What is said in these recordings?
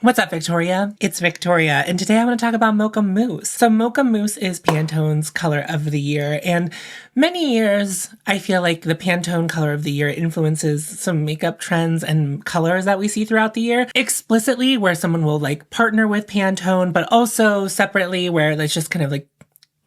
What's up, Victoria? It's Victoria, and today I want to talk about Mocha Mousse. So Mocha Mousse is Pantone's color of the year, and many years I feel like the Pantone color of the year influences some makeup trends and colors that we see throughout the year. Explicitly, where someone will like partner with Pantone, but also separately where it's just kind of like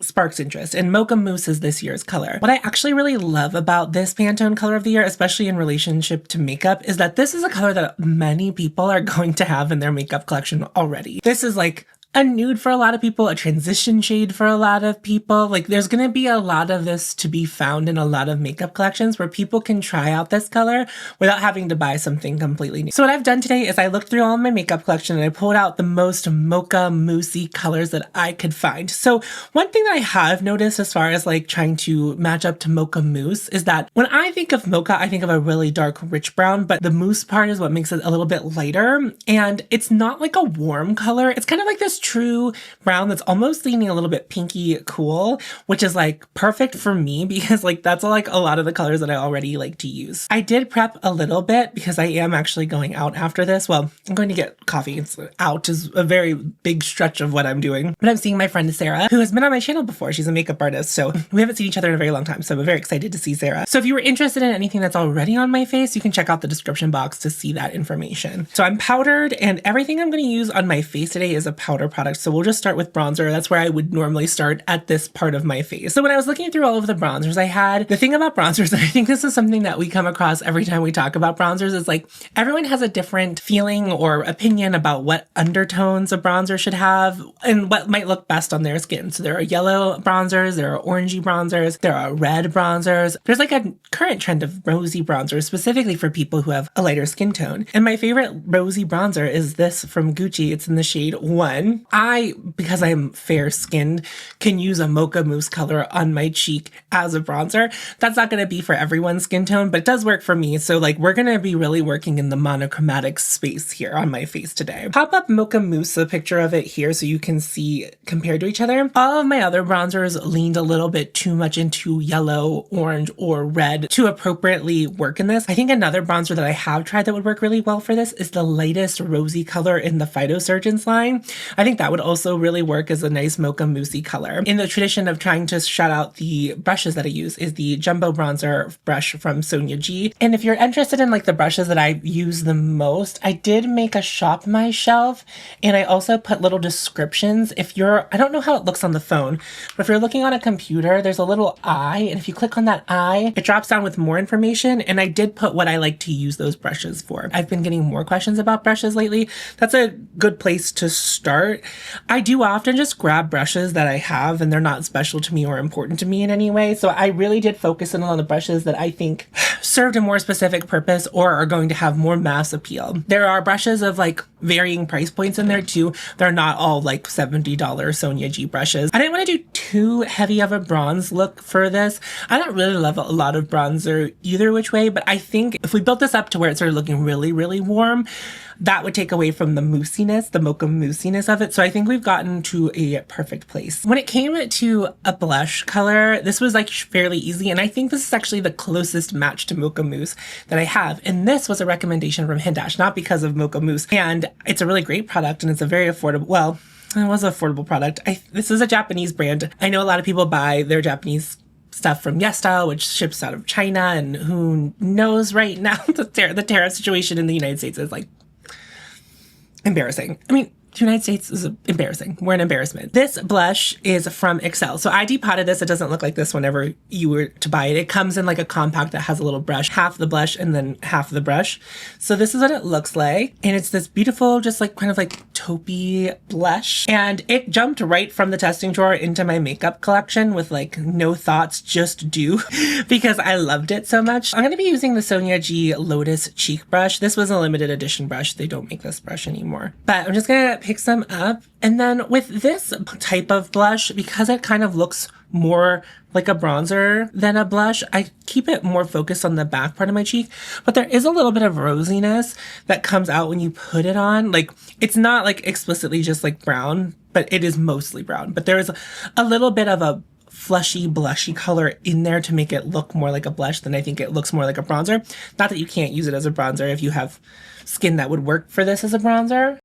sparks interest, and Mocha Mousse is this year's color. What I actually really love about this Pantone color of the year, especially in relationship to makeup, is that this is a color that many people are going to have in their makeup collection already. This is like a nude for a lot of people, a transition shade for a lot of people. Like there's gonna be a lot of this to be found in a lot of makeup collections where people can try out this color without having to buy something completely new. So what I've done today is I looked through all of my makeup collection and I pulled out the most Mocha Moussey colors that I could find. So one thing that I have noticed as far as like trying to match up to Mocha Mousse is that when I think of mocha, I think of a really dark, rich brown, but the mousse part is what makes it a little bit lighter. And it's not like a warm color. It's kind of like this true brown that's almost leaning a little bit pinky cool, which is like perfect for me because like that's like a lot of the colors that I already like to use. I did prep a little bit because I am actually going out after this. Well, I'm going to get coffee. It's out is a very big stretch of what I'm doing. But I'm seeing my friend Sarah, who has been on my channel before. She's a makeup artist, so we haven't seen each other in a very long time. So I'm very excited to see Sarah. So if you were interested in anything that's already on my face, you can check out the description box to see that information. So I'm powdered, and everything I'm going to use on my face today is a powder product. So we'll just start with bronzer. That's where I would normally start at this part of my face. So when I was looking through all of the bronzers I had, the thing about bronzers, and I think this is something that we come across every time we talk about bronzers, is like everyone has a different feeling or opinion about what undertones a bronzer should have and what might look best on their skin. So there are yellow bronzers, there are orangey bronzers, there are red bronzers. There's like a current trend of rosy bronzers specifically for people who have a lighter skin tone. And my favorite rosy bronzer is this from Gucci. It's in the shade 1. Because I'm fair skinned, can use a Mocha Mousse color on my cheek as a bronzer. That's not going to be for everyone's skin tone, but it does work for me. So like we're going to be really working in the monochromatic space here on my face today. Pop up Mocha Mousse, a picture of it here so you can see compared to each other. All of my other bronzers leaned a little bit too much into yellow, orange, or red to appropriately work in this. I think another bronzer that I have tried that would work really well for this is the lightest rosy color in the Phytosurgeons line. I think that would also really work as a nice Mocha Moussey color. In the tradition of trying to shout out the brushes that I use is the Jumbo Bronzer brush from Sonia G. And if you're interested in like the brushes that I use the most, I did make a shop my shelf, and I also put little descriptions. I don't know how it looks on the phone, but if you're looking on a computer, there's a little eye, and if you click on that eye, it drops down with more information, and I did put what I like to use those brushes for. I've been getting more questions about brushes lately. That's a good place to start. I do often just grab brushes that I have and they're not special to me or important to me in any way. So I really did focus in on the brushes that I think served a more specific purpose or are going to have more mass appeal. There are brushes of like varying price points in there too. They're not all like $70 Sonia G brushes. I didn't want to do too heavy of a bronze look for this. I don't really love a lot of bronzer either which way, but I think if we built this up to where it started looking really, really warm, that would take away from the moussiness, the Mocha Moussiness of it. So I think we've gotten to a perfect place. When it came to a blush color, this was like fairly easy. And I think this is actually the closest match to Mocha Mousse that I have. And this was a recommendation from HINDASH, not because of Mocha Mousse. And it's a really great product and it's a very affordable, well, it was an affordable product. This is a Japanese brand. I know a lot of people buy their Japanese stuff from YesStyle, which ships out of China, and who knows right now the tariff situation in the United States is like embarrassing. I mean, the United States is embarrassing. We're an embarrassment. This blush is from Excel. So I depotted this. It doesn't look like this whenever you were to buy it. It comes in like a compact that has a little brush, half the blush and then half the brush. So this is what it looks like. And it's this beautiful, just like kind of like taupey blush. And it jumped right from the testing drawer into my makeup collection with like no thoughts, just do, because I loved it so much. I'm going to be using the Sonia G Lotus Cheek Brush. This was a limited edition brush. They don't make this brush anymore. But I'm just going to pick some up. And then with this type of blush, because it kind of looks more like a bronzer than a blush, I keep it more focused on the back part of my cheek. But there is a little bit of rosiness that comes out when you put it on. Like, it's not like explicitly just like brown, but it is mostly brown. But there is a little bit of a flushy, blushy color in there to make it look more like a blush than I think it looks more like a bronzer. Not that you can't use it as a bronzer if you have skin that would work for this as a bronzer.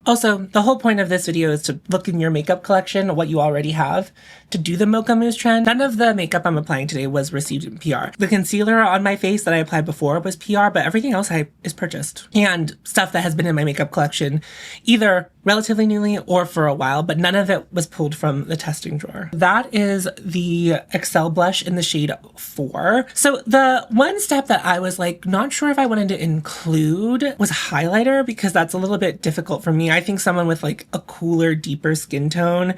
Also, the whole point of this video is to look in your makeup collection, what you already have, to do the Mocha Mousse trend. None of the makeup I'm applying today was received in PR. The concealer on my face that I applied before was PR, but everything else is purchased. And stuff that has been in my makeup collection either relatively newly or for a while, but none of it was pulled from the testing drawer. That is the Excel blush in the shade 4. So the one step that I was like not sure if I wanted to include was highlighter, because that's a little bit difficult for me. I think someone with like a cooler, deeper skin tone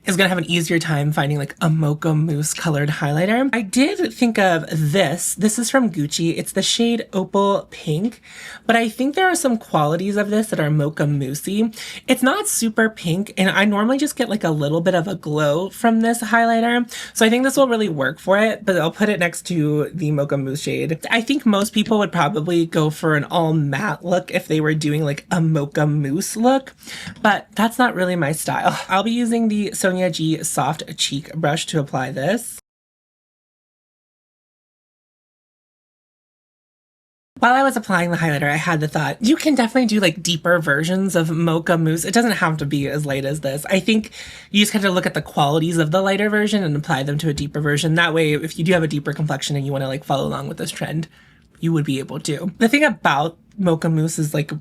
is gonna have an easier time finding like a Mocha Mousse colored highlighter. I did think of this. This is from Gucci. It's the shade Opal Pink, but I think there are some qualities of this that are Mocha Moussey. It's not super pink, and I normally just get like a little bit of a glow from this highlighter, so I think this will really work for it, but I'll put it next to the Mocha Mousse shade. I think most people would probably go for an all matte look if they were doing like a Mocha Mousse look, but that's not really my style. I'll be using the Sonia G Soft Cheek brush to apply this. While I was applying the highlighter, I had the thought, you can definitely do like deeper versions of Mocha Mousse. It doesn't have to be as light as this. I think you just kind of look at the qualities of the lighter version and apply them to a deeper version. That way, if you do have a deeper complexion and you want to like follow along with this trend, you would be able to. The thing about Mocha Mousse is like,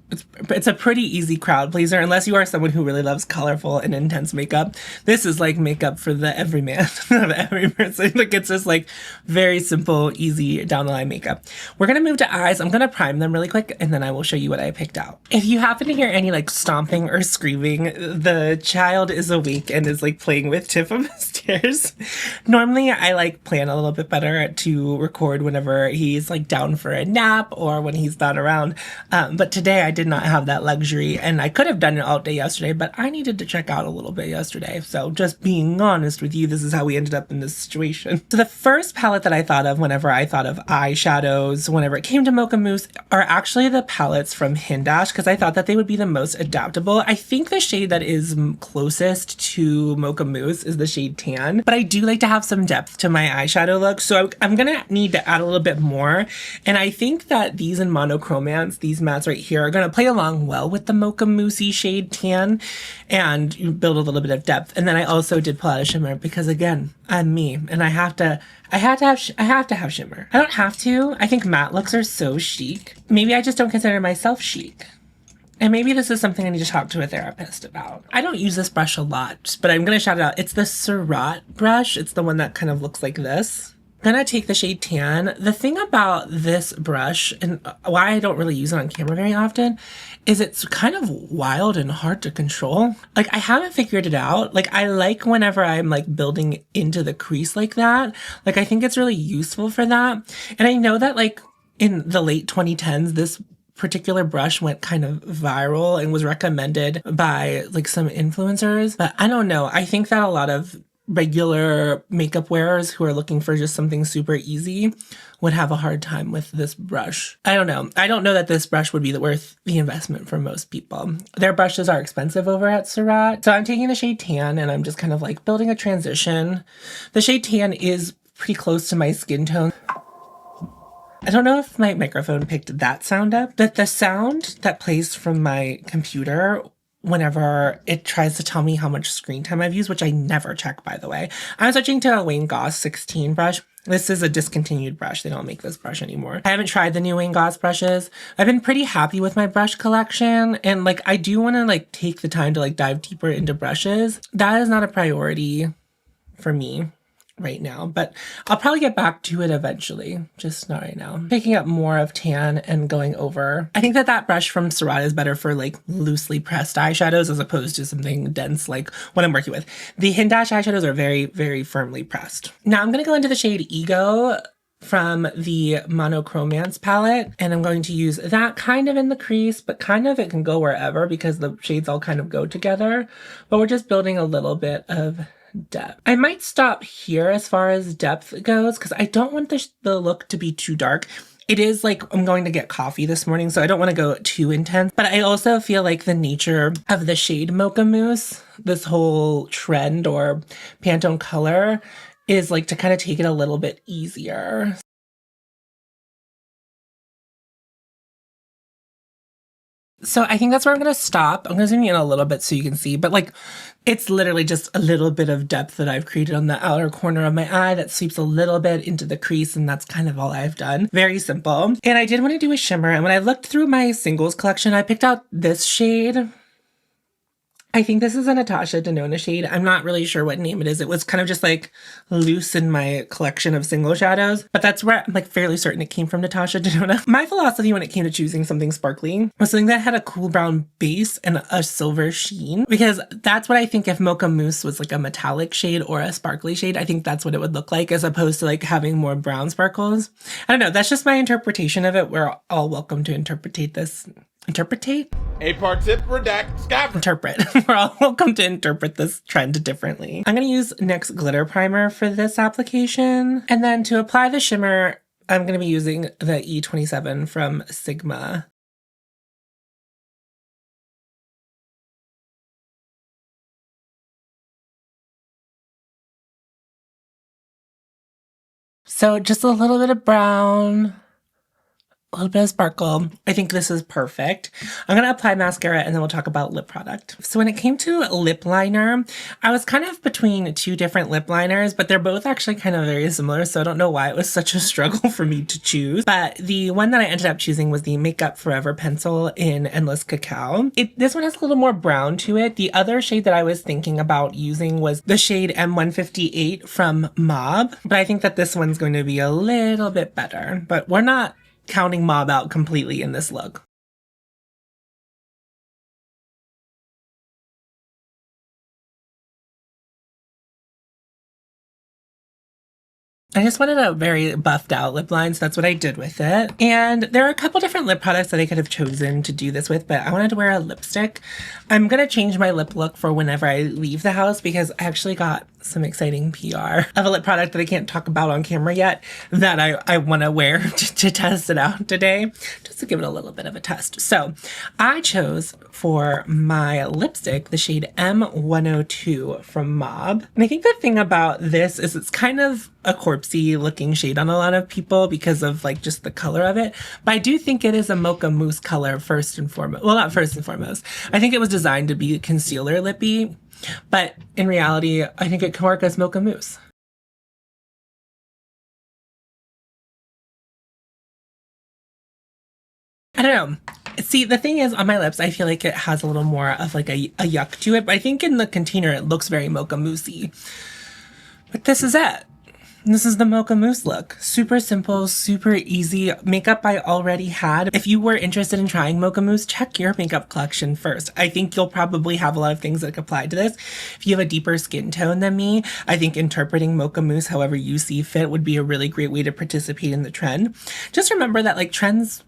it's a pretty easy crowd pleaser unless you are someone who really loves colorful and intense makeup. This is like makeup for the everyman of every person. Like, it's just like very simple, easy down the line makeup. We're gonna move to eyes. I'm gonna prime them really quick and then I will show you what I picked out. If you happen to hear any like stomping or screaming, the child is awake and is like playing with Tiff on the stairs. Normally I like plan a little bit better to record whenever he's like down for a nap or when he's not around. But today I did not have that luxury, and I could have done it all day yesterday, but I needed to check out a little bit yesterday. So just being honest with you, this is how we ended up in this situation. So the first palette that I thought of whenever I thought of eyeshadows, whenever it came to Mocha Mousse, are actually the palettes from HINDASH, because I thought that they would be the most adaptable. I think the shade that is closest to Mocha Mousse is the shade Tan, but I do like to have some depth to my eyeshadow look, so I'm gonna need to add a little bit more, and I think that these in Monochromance, these mattes right here, are going to play along well with the Mocha Moussey shade Tan, and you build a little bit of depth. And then I also did pull out a shimmer because, again, I'm me, and I have to have shimmer. I don't have to. I think matte looks are so chic. Maybe I just don't consider myself chic. And maybe this is something I need to talk to a therapist about. I don't use this brush a lot, but I'm going to shout it out. It's the Surratt brush. It's the one that kind of looks like this. I'm gonna take the shade Tan. The thing about this brush, and why I don't really use it on camera very often, is it's kind of wild and hard to control. Like, I haven't figured it out. Like, I like whenever I'm like building into the crease like that. Like, I think it's really useful for that. And I know that like in the late 2010s, this particular brush went kind of viral and was recommended by like some influencers, but I don't know. I think that a lot of regular makeup wearers who are looking for just something super easy would have a hard time with this brush. I don't know. I don't know that this brush would be worth the investment for most people. Their brushes are expensive over at Surratt. So I'm taking the shade Tan and I'm just kind of like building a transition. The shade Tan is pretty close to my skin tone. I don't know if my microphone picked that sound up, but the sound that plays from my computer whenever it tries to tell me how much screen time I've used, which I never check, by the way. I'm switching to a Wayne Goss 16 brush. This is a discontinued brush. They don't make this brush anymore. I haven't tried the new Wayne Goss brushes. I've been pretty happy with my brush collection, and like I do want to like take the time to like dive deeper into brushes. That is not a priority for me right now, but I'll probably get back to it eventually, just not right now. Picking up more of Tan and going over. I think that that brush from Surratt is better for like loosely pressed eyeshadows as opposed to something dense like what I'm working with. The HINDASH eyeshadows are very, very firmly pressed. Now I'm going to go into the shade Ego from the Monochromance palette, and I'm going to use that kind of in the crease, but kind of it can go wherever because the shades all kind of go together, but we're just building a little bit of depth. I might stop here as far as depth goes because I don't want the look to be too dark. It is like I'm going to get coffee this morning, so I don't want to go too intense, but I also feel like the nature of the shade Mocha Mousse, this whole trend or Pantone color, is like to kind of take it a little bit easier. So I think that's where I'm going to stop. I'm going to zoom in a little bit so you can see, but like it's literally just a little bit of depth that I've created on the outer corner of my eye that sweeps a little bit into the crease, and that's kind of all I've done. Very simple. And I did want to do a shimmer, and when I looked through my singles collection, I picked out this shade. I think this is a Natasha Denona shade. I'm not really sure what name it is. It was kind of just like loose in my collection of single shadows, but that's where I'm like fairly certain it came from Natasha Denona. My philosophy when it came to choosing something sparkly was something that had a cool brown base and a silver sheen, because that's what I think if Mocha Mousse was like a metallic shade or a sparkly shade, I think that's what it would look like as opposed to like having more brown sparkles. I don't know. That's just my interpretation of it. We're all welcome to interpretate this. Interpretate? A partip redact scab. Interpret. We're all welcome to interpret this trend differently. I'm going to use NYX glitter primer for this application. And then to apply the shimmer, I'm going to be using the E27 from Sigma. So just a little bit of brown, a little bit of sparkle. I think this is perfect. I'm going to apply mascara and then we'll talk about lip product. So when it came to lip liner, I was kind of between two different lip liners, but they're both actually kind of very similar. So I don't know why it was such a struggle for me to choose. But the one that I ended up choosing was the Makeup Forever pencil in Endless Cacao. This one has a little more brown to it. The other shade that I was thinking about using was the shade M158 from Mob. But I think that this one's going to be a little bit better. But we're not counting Mob out completely in this look. I just wanted a very buffed out lip line, so that's what I did with it. And there are a couple different lip products that I could have chosen to do this with, but I wanted to wear a lipstick. I'm going to change my lip look for whenever I leave the house because I actually got some exciting PR of a lip product that I can't talk about on camera yet that I want to wear to test it out today, just to give it a little bit of a test. So I chose for my lipstick the shade M102 from Mob. And I think the thing about this is it's kind of a corpsey looking shade on a lot of people because of like just the color of it. But I do think it is a Mocha Mousse color first and foremost. Well, not first and foremost. I think it was designed to be concealer lippy, but in reality, I think it can work as Mocha Mousse. I don't know. See, the thing is, on my lips, I feel like it has a little more of like a yuck to it, but I think in the container, it looks very Mocha Mousse-y. But this is it. This is the Mocha Mousse look. Super simple, super easy. Makeup I already had. If you were interested in trying Mocha Mousse, check your makeup collection first. I think you'll probably have a lot of things that apply to this. If you have a deeper skin tone than me, I think interpreting Mocha Mousse however you see fit would be a really great way to participate in the trend. Just remember that like trends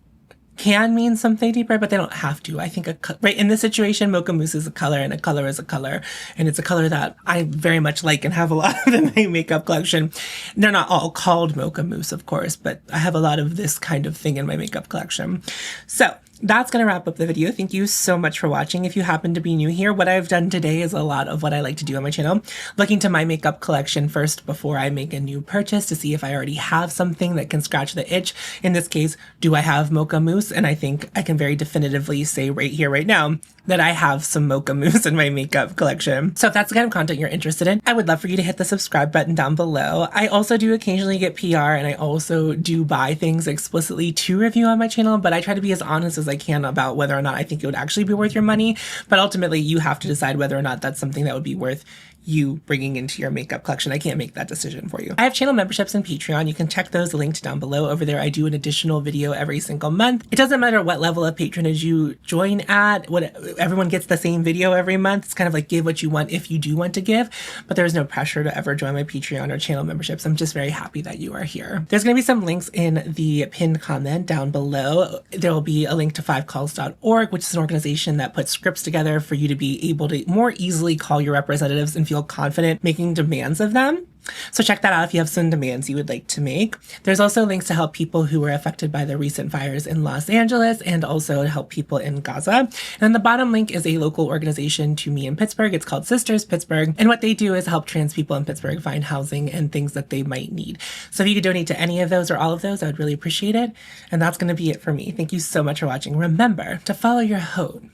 can mean something deeper, but they don't have to. I think, right, in this situation, Mocha Mousse is a color and a color is a color. And it's a color that I very much like and have a lot of in my makeup collection. They're not all called Mocha Mousse, of course, but I have a lot of this kind of thing in my makeup collection. So that's going to wrap up the video. Thank you so much for watching. If you happen to be new here, what I've done today is a lot of what I like to do on my channel. Looking to my makeup collection first before I make a new purchase to see if I already have something that can scratch the itch. In this case, do I have Mocha Mousse? And I think I can very definitively say right here, right now, that I have some Mocha Mousse in my makeup collection. So if that's the kind of content you're interested in, I would love for you to hit the subscribe button down below. I also do occasionally get PR and I also do buy things explicitly to review on my channel, but I try to be as honest as I can about whether or not I think it would actually be worth your money. But ultimately, you have to decide whether or not that's something that would be worth you bringing into your makeup collection. I can't make that decision for you. I have channel memberships and Patreon. You can check those linked down below. Over there, I do an additional video every single month. It doesn't matter what level of patronage you join at. Everyone gets the same video every month. It's kind of like give what you want if you do want to give, but there's no pressure to ever join my Patreon or channel memberships. I'm just very happy that you are here. There's going to be some links in the pinned comment down below. There will be a link to 5calls.org, which is an organization that puts scripts together for you to be able to more easily call your representatives and feel confident making demands of them. So check that out if you have some demands you would like to make. There's also links to help people who were affected by the recent fires in Los Angeles and also to help people in Gaza. And then the bottom link is a local organization to me in Pittsburgh. It's called Sisters Pittsburgh. And what they do is help trans people in Pittsburgh find housing and things that they might need. So if you could donate to any of those or all of those, I would really appreciate it. And that's going to be it for me. Thank you so much for watching. Remember to follow your haute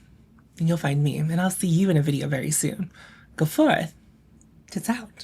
and you'll find me. And I'll see you in a video very soon. Go forth. Tits out.